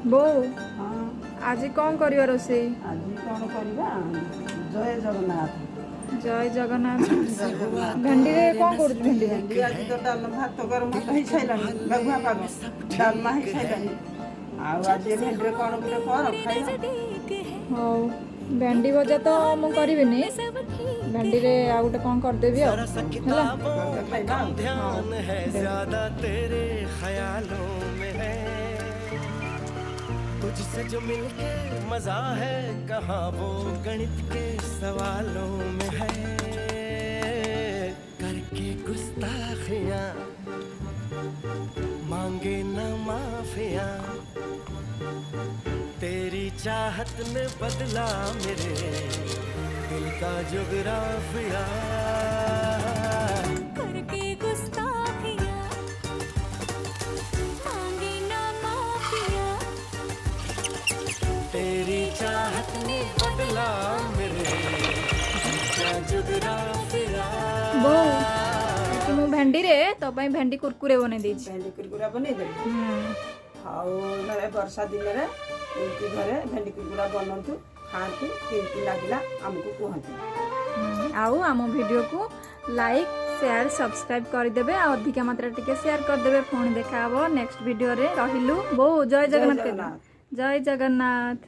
बो हाँ आज कौन करियो रोसे आज कौन करवा जय जगन्नाथ जय जगन्नाथ जय जगन्नाथ भेंडी रे कौन कर भेंडी रे भेंडी आज तो डाल भात गरम भात हो सारानी मेघुआ पाग डालमा हो सारानी आज भेंडी रे कौन गोटे कर खाइबा हो भेंडी भजा तो मु करिबिनी भेंडी रे आ गोटे कौन कर देबी आ हैला खाइबा ध्यान है ज्यादा तेरे ख्यालों में है तुझसे जो मिलके मजा है कहाँ वो गणित के सवालों में है करके गुस्ताखियाँ मांगे न माफिया तेरी चाहत ने बदला मेरे दिल का जुगराफिया करके गुस्ताखियाँ मांगी ना माफिया तेरी चाहत ने बदला मेरे दिल का जुगराफिया बो कि मु भेंडी रे तो पई भेंडी कुरकुरे बने देछि भेंडी कुरकुरा बनै देबी ଆଉ ଏ ବର୍ଷା ଦିନରେ ଏମିତି ଘରେ ଭେଣ୍ଡି କୁକୁଡ଼ା ବନନ୍ତୁ ଖାଆନ୍ତୁ କେମିତି ଲାଗିଲା ଆମକୁ କୁହନ୍ତୁ आउ आम वीडियो को लाइक शेयर सब्सक्राइब करदेवे आ अधिक मात्रा टिके शेयर करदेवे पुणी देखा नेक्स्ट वीडियो रे रहिलु बो जय जगन्नाथ जगन्नाथ। जय जगन्नाथ।